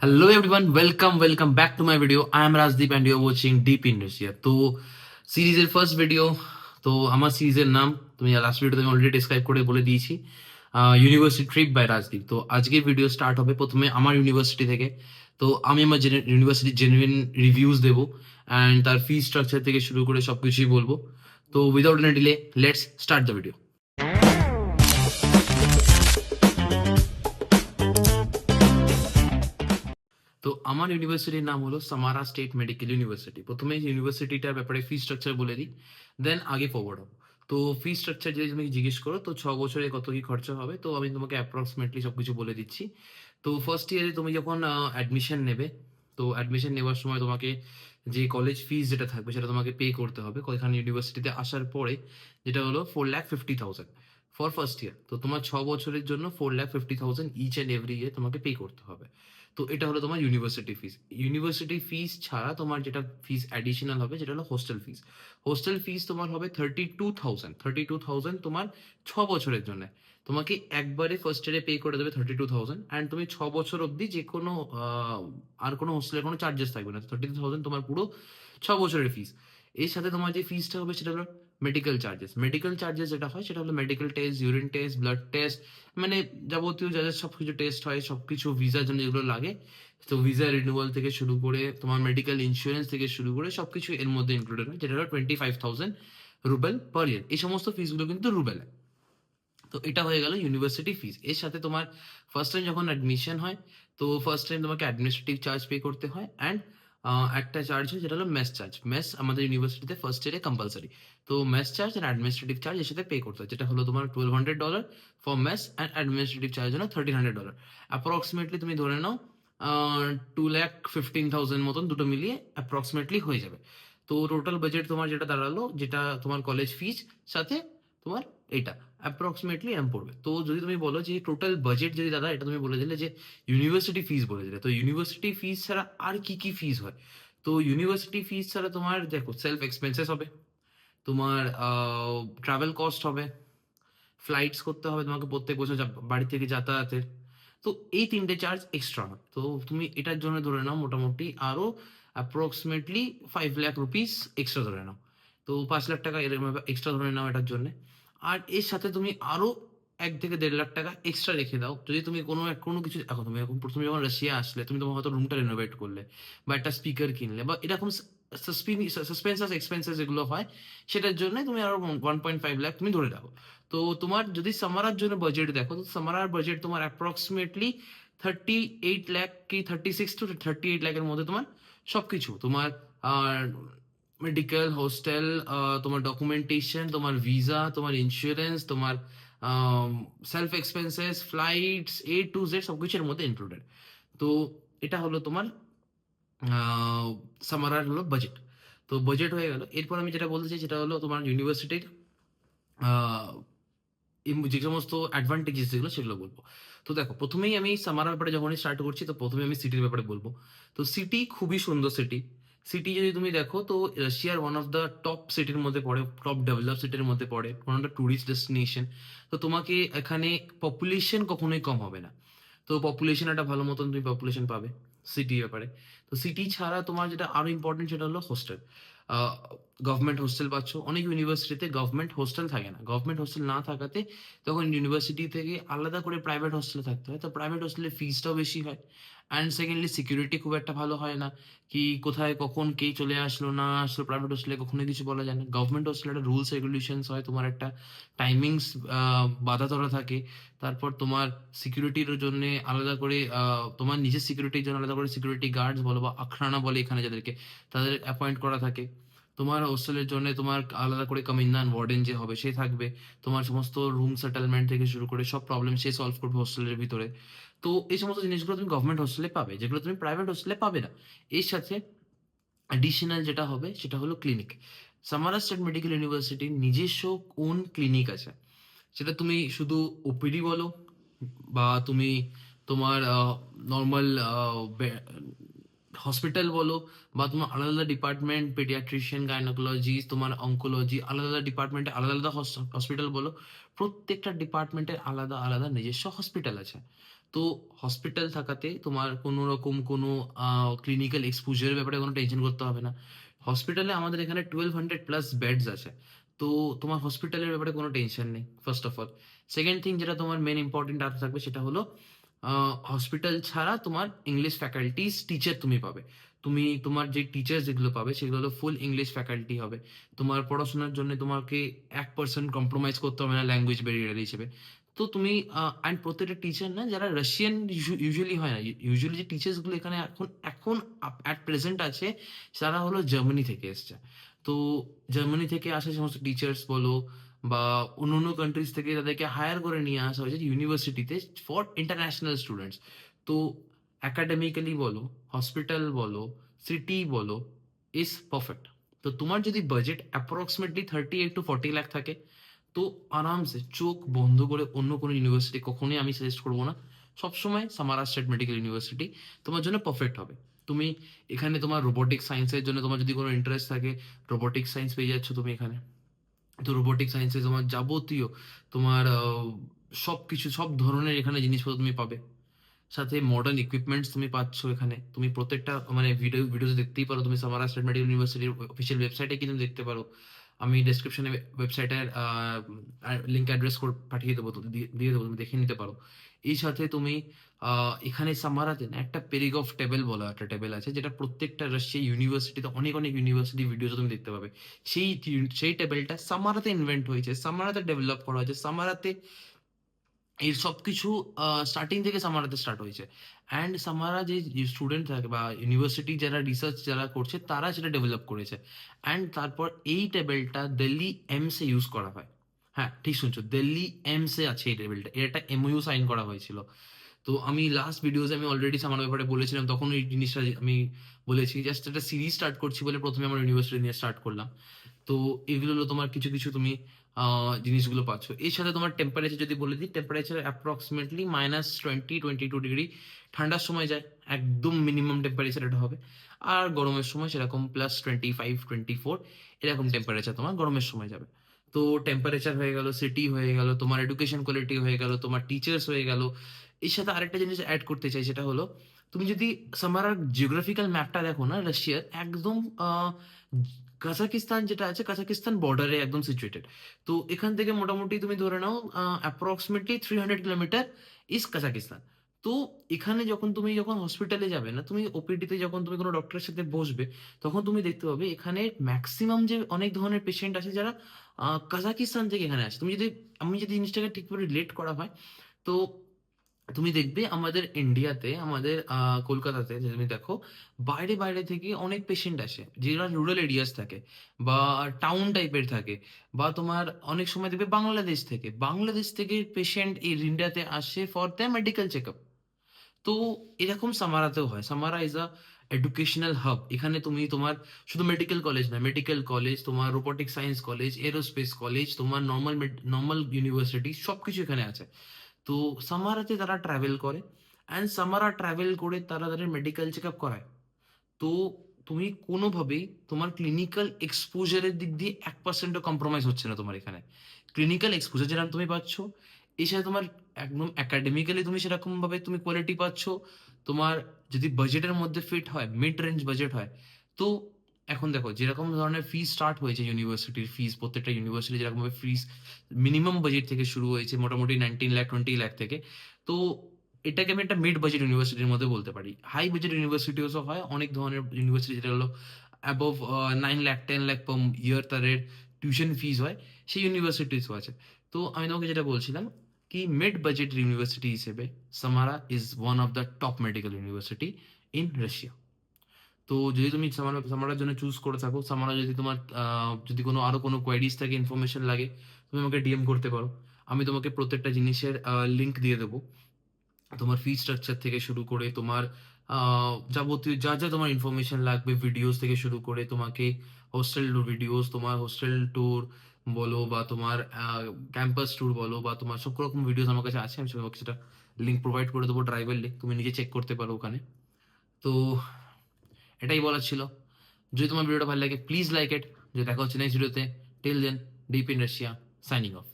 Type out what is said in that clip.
Hello everyone, welcome back to my video. I am Rajdeep and you are watching Deep in Russia. তো সিরিজের first video, তো আমার সিরিজের নাম তুমি লাস্ট ভিডিওতে আমি অলরেডি ডিসক্রাইব করে বলে দিয়েছি, ইউনিভার্সিটি ট্রিপ বাই রাজদীপ। তো আজকের ভিডিও স্টার্ট হবে প্রথমে আমার ইউনিভার্সিটি থেকে। তো আমি আমার ইউনিভার্সিটির জেনুইন রিভিউজ দেবো অ্যান্ড তার ফি স্ট্রাকচার থেকে শুরু করে সব কিছুই বলবো। তো without any delay let's start the video. তো আমার ইউনিভার্সিটির নাম হলো সামারা স্টেট মেডিকেল ইউনিভার্সিটি। প্রথমে ইউনিভার্সিটিটার ব্যাপারে ফি স্ট্রাকচার বলে দিই, দেন আগে ফরওয়ার্ড হবো। তো ফি স্ট্রাকচার যদি তুমি জিজ্ঞেস করো তো 6 বছরে কত কি খরচা হবে, তো আমি তোমাকে অ্যাপ্রক্সিমেটলি সব কিছু বলে দিচ্ছি। তো ফার্স্ট ইয়ারে তুমি যখন অ্যাডমিশন নেবে, তো অ্যাডমিশন নেওয়ার সময় তোমাকে যে কলেজ ফিস যেটা থাকবে সেটা তোমাকে পে করতে হবে এখানে ইউনিভার্সিটিতে আসার পরে, যেটা হলো 4,50,000 ফর ফার্স্ট ইয়ার। তো তোমার 6 বছরের জন্য 4,50,000 ইচ অ্যান্ড এভরি ইয়ার তোমাকে পে করতে হবে। তো এটা হলো তোমার ইউনিভার্সিটি ফিস। ইউনিভার্সিটি ফিস ছাড়া তোমার যেটা ফিস অ্যাডিশনাল হবে যেটা হলো হোস্টেল ফিস। হোস্টেল ফিস তোমার হবে 32,000 তোমার 6 বছরের জন্য। তোমাকে একবারে ফার্স্ট ইয়ারে পে করে দেবে 32,000 অ্যান্ড তুমি 6 বছর অবধি যে কোনো আর কোনো হোস্টেলের কোনো চার্জেস থাকবে না। 32,000 তোমার পুরো 6 বছরের ফিস। এর সাথে তোমার যে ফিসটা হবে সেটা হলো মেডিকেল চার্জেস। মেডিকেল চার্জেস যেটা হয় সেটা হলো medical test, urine test, blood test, মানে যাবতীয় যা যা সব কিছু টেস্ট হয়, সব কিছু ভিসার জন্য যেগুলো লাগে, তো ভিসা রিনিউয়াল থেকে শুরু করে তোমার মেডিকেল ইন্স্যুরেন্স থেকে শুরু করে সব কিছু এর মধ্যে ইনক্লুডেড হয়, যেটা হলো 25,000 রুবেল পার ইয়ার। এই সমস্ত ফিসগুলো কিন্তু রুবেলে। তো এটা হয়ে গেল ইউনিভার্সিটি ফিস। এর সাথে তোমার ফার্স্ট টাইম যখন অ্যাডমিশন হয়, তো ফার্স্ট টাইম তোমাকে অ্যাডমিনিস্ট্রেটিভ চার্জ পে করতে হয় অ্যান্ড একটা চার্জ হয় যেটা হলো মেস চার্জ। মেস আমাদের ইউনিভার্সিটিতে ফার্স্ট ইয়ারে কম্পালসারি। তো mess charge and administrative charge এর সাথে পে করতে হয়, যেটা হলো তোমার $1,200 for mess and administrative charge হলো $1,300। অ্যাপ্রক্সিমেটলি তুমি ধরে নাও 2,15,000 মতন দুটো মিলিয়ে অ্যাপ্রক্সিমেটলি হয়ে যাবে। তো টোটাল বাজেট তোমার যেটা দাঁড়ালো, যেটা তোমার কলেজ ফিস সাথে তোমার এটা অ্যাপ্রক্সিমেটলি এরম পড়বে। তো যদি তুমি বলো যে টোটাল বাজেট যদি দাদা, এটা তুমি বলে দিলে যে ইউনিভার্সিটি ফিস বলে দিলে, তো ইউনিভার্সিটি ফিস ছাড়া আর কি কি ফিস হয়? তো ইউনিভার্সিটি ফিস ছাড়া তোমার দেখো সেলফ এক্সপেন্সেস হবে, তোমার ট্রাভেল কস্ট হবে, ফ্লাইটস করতে হবে তোমাকে প্রত্যেক বছর বাড়ি থেকে যাতায়াতের। তো এই তিনটে চার্জ এক্সট্রা হয়। তো তুমি এটার জন্য ধরে নাও মোটামুটি আরো অ্যাপ্রক্সিমেটলি 5 লাখ রুপিস এক্সট্রা ধরে নাও। তো 5 লাখ টাকা এরকম এক্সট্রা ধরে নাও এটার জন্য। আর এর সাথে তুমি আরো 1 থেকে 1.5 লাখ টাকা এক্সট্রা রেখে দাও, যদি তুমি কোনো কিছু, এখন তুমি এখন প্রথমে যখন রাশিয়া আসলে তুমি তোমার হয়তো রুমটা রেনোভেট করলে বা একটা স্পিকার কিনলে বা এরকম সাসপেন্সাস এক্সপেন্সেস যেগুলো হয়, সেটার জন্য তুমি আরো 1.5 লাখ তুমি ধরে রাখো। তো তোমার যদি সামারার জন্য বাজেট দেখো, তো সামারার বাজেট তোমার অ্যাপ্রক্সিমেটলি 38 লাখ কি 36 to 38 লাখের মধ্যে তোমার সবকিছু, তোমার মেডিকেল, হোস্টেল, তোমার ডকুমেন্টেশন, তোমার ভিসা, তোমার ইন্স্যুরেন্স, তোমার self expenses, flights, A to Z সবকিছুর মধ্যে ইনক্লুডেড। তো এটা হলো তোমার সামারার হলো বাজেট। তো বাজেট হয়ে গেল। এরপর আমি যেটা বলতে চাই সেটা হলো তোমার ইউনিভার্সিটির যে সমস্ত অ্যাডভান্টেজেস যেগুলো সেগুলো বলবো। তো দেখো প্রথমেই আমি সামারার ব্যাপারে যখনই স্টার্ট করছি, তো প্রথমে আমি সিটির ব্যাপারে বলবো। তো সিটি খুবই সুন্দর সিটি। সিটি যদি তুমি দেখো তো রাশিয়ার ওয়ান অফ দ্য টপ সিটির মধ্যে পড়ে, টপ ডেভেলপ সিটির মধ্যে পড়ে, one of the tourist destination. তো তোমাকে এখানে পপুলেশন কখনোই কম হবে না। তো পপুলেশন একটা ভালো মতন তুমি পপুলেশন পাবে সিটি ব্যাপারে। তো সিটি ছাড়া তোমার যেটা আরো ইম্পর্টেন্ট সেটা হলো হোস্টেল। গভর্নমেন্ট হোস্টেল পাচ্ছ। অনেক ইউনিভার্সিটিতে গভর্নমেন্ট হোস্টেল থাকে না। গভর্নমেন্ট হোস্টেল না থাকাতে তখন ইউনিভার্সিটি থেকে আলাদা করে প্রাইভেট হোস্টেলে থাকতে হয়। তো প্রাইভেট হোস্টেলের ফিসটাও বেশি হয় অ্যান্ড সেকেন্ডলি সিকিউরিটি খুব একটা ভালো হয় না, কি কোথায় কখন কে চলে আসলো না আসলো প্রাইভেট হোস্টেলে কখনো কিছু বলা যায় না। গভর্নমেন্ট হোস্টেলে একটা রুলস রেগুলেশনস হয়, তোমার একটা টাইমিংস বাঁধা ধরা থাকে। তারপর তোমার সিকিউরিটির জন্য আলাদা করে তোমার নিজের সিকিউরিটির জন্য আলাদা করে সিকিউরিটি গার্ডস বলো বা আখরানা বলে এখানে যাদেরকে, তাদের অ্যাপয়েন্ট করা থাকে। তোমার হোস্টেলের জন্য তোমার আলাদা করে কমিন্দান ওয়ার্ডেন যে হবে সে থাকবে। তোমার সমস্ত রুম সেটেলমেন্ট থেকে শুরু করে সব প্রবলেম সে সলভ করবে হোস্টেলের ভিতরে। তো এই সমস্ত জিনিসগুলো তুমি গভর্নমেন্ট হোস্টেলে পাবে, যেগুলো তুমি প্রাইভেট হোস্টেলে পাবে না। এর সাথে অ্যাডিশনাল যেটা হবে সেটা হলো ক্লিনিক। সামারা স্টেট মেডিকেল ইউনিভার্সিটির নিজস্ব কোন ক্লিনিক আছে, সেটা তুমি শুধু ওপিডি বলো বা তুমি তোমার নর্মাল হসপিটাল বলো, বা তোমার আলাদা আলাদা ডিপার্টমেন্ট, পেডিয়াট্রিশিয়ান, গাইনোকোলজি, তোমার অঙ্কোলজি, আলাদা আলাদা ডিপার্টমেন্টে আলাদা আলাদা হসপিটাল বলো, প্রত্যেকটা ডিপার্টমেন্টের আলাদা আলাদা নিজস্ব হসপিটাল আছে। তো হসপিটাল থাকাতে তোমার কোনো রকম কোনো ক্লিনিক্যাল এক্সপোজারের ব্যাপারে কোনো টেনশন করতে হবে না। হসপিটালে আমাদের এখানে 1200 প্লাস বেডস আছে। তো তোমার হসপিটালের ব্যাপারে কোনো টেনশন নেই, first of all. Second thing যেটা তোমার মেইন ইম্পোর্টেন্ট আর থাকবে সেটা হলো হসপিটাল ছাড়া তোমার ইংলিশ ফ্যাকাল্টিস টিচার তুমি পাবে। তুমি তোমার যে টিচার যেগুলো পাবে সেগুলো হলো ফুল ইংলিশ ফ্যাকাল্টি হবে। তোমার পড়াশোনার জন্য তোমাকে 1% কম্প্রোমাইজ করতে হবে না ল্যাঙ্গুয়েজ ব্যারিয়ার হিসেবে। তো তুমি অ্যান্ড প্রত্যেকটা টিচার না যারা রাশিয়ান ইউজুয়ালি হয় না। ইউজুয়ালি যে টিচার্স গুলো এখানে এখন এখন অ্যাট প্রেজেন্ট আছে তারা হলো জার্মানি থেকে এসছে। তো জার্মানি থেকে আসা সমস্ত টিচার্স বলো বা অন্য কান্ট্রিজ থেকে তাদেরকে হায়ার করে নিয়ে আসা হয়েছে ইউনিভার্সিটিতে ফর ইন্টারন্যাশনাল স্টুডেন্টস। তো একাডেমিক্যালি বলো, হসপিটাল বলো, সিটি বলো, ইজ পারফেক্ট। তো তোমার যদি বাজেট অ্যাপ্রক্সিমেটলি 38 to 40 লাখ থাকে, তো আরামসে চোখ বন্ধ করে অন্য কোনো ইউনিভার্সিটি কখনোই আমি সাজেস্ট করবো না। সবসময় সামারা স্টেট মেডিকেল ইউনিভার্সিটি তোমার জন্য পারফেক্ট হবে। তুমি এখানে তোমার রোবোটিক সায়েন্সের জন্য তোমার যদি কোনো ইন্টারেস্ট থাকে, রোবোটিক সায়েন্স পেয়ে যাচ্ছ তুমি এখানে। তো রোবোটিক সায়েন্সে তোমার যাবতীয় তোমার সবকিছু সব ধরনের এখানে জিনিসপত্র তুমি পাবে। সাথে মডার্ন ইকুইপমেন্টস তুমি পাচ্ছ এখানে। তুমি প্রত্যেকটা মানে ভিডিওতে দেখতেই পারো, তুমি সামারা স্টেট মেডিকেল ইউনিভার্সিটির অফিসিয়াল ওয়েবসাইটে গিয়ে তুমি দেখতে পারো। আমি ডেসক্রিপশনে ওয়েবসাইটের লিঙ্ক অ্যাড্রেস করে পাঠিয়ে দেবো, দিয়ে দেবো, তুমি দেখে নিতে পারো। এই সাথে তুমি এখানে সামারাতে না একটা পেরিগভ টেবিল বলা একটা টেবিল আছে, যেটা প্রত্যেকটা রাশিয়া ইউনিভার্সিটিতে অনেক অনেক ইউনিভার্সিটি ভিডিওতে তুমি দেখতে পাবে। সেই সেই টেবিলটা সামারাতে ইনভেন্ট হয়েছে, সামারাতে ডেভেলপ করা হয়েছে, সামারাতে এই সবকিছু স্টার্টিং থেকে সামারাতে স্টার্ট হয়েছে। অ্যান্ড সামারা যে স্টুডেন্ট থাকে বা ইউনিভার্সিটি যারা রিসার্চ যারা করছে তারা সেটা ডেভেলপ করেছে। অ্যান্ড তারপর এই টেবিলটা দিল্লি এমসে ইউজ করা হয়। হ্যাঁ, ঠিক শুনছো, দিল্লি এমসে আছে এই টেবিলটা, এর একটা এমওইউ সাইন করা হয়েছিল। তো আমি লাস্ট ভিডিওতে আমি অলরেডি সামার ব্যাপারে বলেছিলাম, তখন এই জিনিসটা আমি বলেছি, জাস্ট একটা সিরিজ স্টার্ট করছি বলে প্রথমে আমার ইউনিভার্সিটি নিয়ে স্টার্ট করলাম। তো এগুলো হলো তোমার কিছু কিছু তুমি জিনিসগুলো পাচ্ছ। এর সাথে তোমার টেম্পারেচার যদি বলে দিই, টেম্পারেচার অ্যাপ্রক্সিমেটলি -20-22 ডিগ্রি ঠান্ডার সময় যায়, একদম মিনিমাম টেম্পারেচার এটা হবে। আর গরমের সময় সেরকম +25-24 এরকম টেম্পারেচার তোমার গরমের সময় যাবে। তো টেম্পারেচার হয়ে গেল, সিটি হয়ে গেল, তোমার এডুকেশন কোয়ালিটি হয়ে গেল, তোমার টিচার্স হয়ে গেল। এর সাথে আরেকটা জিনিস অ্যাড করতে চাই, সেটা হলো তুমি যদি সামারার জিওগ্রাফিক্যাল ম্যাপটা দেখো না রাশিয়ার, একদম কাজাকিস্তান যেটা আছে, কাজাকিস্তান বর্ডারে একদম সিচুয়েটেড। তো এখান থেকে মোটামুটি তুমি ধরে নাও অ্যাপ্রক্সিমেটলি 300 কিলোমিটার ইজ কাজাকিস্তান। তো এখানে যখন হসপিটালে যাবে না, তুমি ওপিডিতে যখন তুমি কোনো ডক্টরের সাথে বসবে, তখন তুমি দেখতে পাবে এখানে ম্যাক্সিমাম যে অনেক ধরনের পেশেন্ট আছে যারা কাজাকিস্তান থেকে এখানে আসে। আমি যদি জিনিসটাকে ঠিকভাবে রিলেট করা হয়, তো তুমি দেখবে আমাদের ইন্ডিয়াতে, আমাদের কলকাতাতে যে তুমি দেখো, বাইরে বাইরে থেকে অনেক পেশেন্ট আসে যারা রুরাল এরিয়াস থাকে বা টাউন টাইপের থাকে, বা তোমার অনেক সময় দেখবে বাংলাদেশ থেকে পেশেন্ট এই ইন্ডিয়াতে আসে for the medical check up. তো এরকম সামারাতেও হয়। Samara is a educational hub. এখানে তুমি তোমার শুধু মেডিকেল কলেজ না, মেডিকেল কলেজ, তোমার robotic science college, aerospace college, তোমার নর্মাল ইউনিভার্সিটি সবকিছু এখানে আছে। তো সামারাতে তারা ট্রাভেল করে, অ্যান্ড সামারা ট্রাভেল করে তারা তাদের মেডিকেল চেক আপ করায়। তো তুমি কোনোভাবেই তোমার ক্লিনিক্যাল এক্সপোজারের দিক দিয়ে 1%ও কম্প্রোমাইজ হচ্ছে না তোমার এখানে। ক্লিনিক্যাল এক্সপোজার যেরকম তুমি পাচ্ছ, এর সাথে তোমার একদম একাডেমিক্যালি তুমি সেরকম ভাবে তুমি কোয়ালিটি পাচ্ছ। তোমার যদি বাজেটের মধ্যে ফিট হয়, মিড রেঞ্জ বাজেট হয়, তো এখন দেখো যেরকম ধরনের ফিস স্টার্ট হয়েছে, ইউনিভার্সিটির ফিস, প্রত্যেকটা ইউনিভার্সিটি যেরকম ভাবে ফিস মিনিমাম বাজেট থেকে শুরু হয়েছে, মোটামুটি 19 লাখ 20 লাখ থেকে। তো এটাকে আমি একটা মিড বাজেট ইউনিভার্সিটির মধ্যে বলতে পারি। হাই বাজেট ইউনিভার্সিটিও হয়, অনেক ধরনের ইউনিভার্সিটি যেটা হলো অ্যাবভ 9 লাখ 10 লাখ পার ইয়ার তাদের টিউশন ফিস হয়, সেই ইউনিভার্সিটিসও আছে। তো আমি তোমাকে যেটা বলছিলাম কি, মিড বাজেট ইউনিভার্সিটি হিসেবে Samara is one of the top medical university in Russia. তো যদি তুমি সামারার জন্য চুজ করে থাকো, সামারা যদি তোমার যদি কোনো আরো কোনো কোয়ারিজ থাকে, ইনফরমেশন লাগে, তুমি আমাকে ডিএম করতে পারো। আমি তোমাকে প্রত্যেকটা জিনিসের লিঙ্ক দিয়ে দেবো। তোমার ফি স্ট্রাকচার থেকে শুরু করে তোমার যাবতীয় যা যা তোমার ইনফরমেশন লাগবে, ভিডিওস থেকে শুরু করে তোমাকে হোস্টেল ভিডিওস, তোমার হোস্টেল ট্যুর বলো বা তোমার ক্যাম্পাস ট্যুর বলো বা তোমার সব রকম ভিডিওস আমার কাছে আছে। আমি তোমাকে সেটা লিঙ্ক প্রোভাইড করে দেবো, ড্রাইভের লিঙ্ক, তুমি নিজে চেক করতে পারো ওখানে। তো এটাই বলার ছিল। যদি তোমার ভিডিওটা ভালো লাগে প্লিজ লাইক ইট। যে দেখা হচ্ছে নেক্সট ভিডিওতে। Till then, deep in Russia, signing of.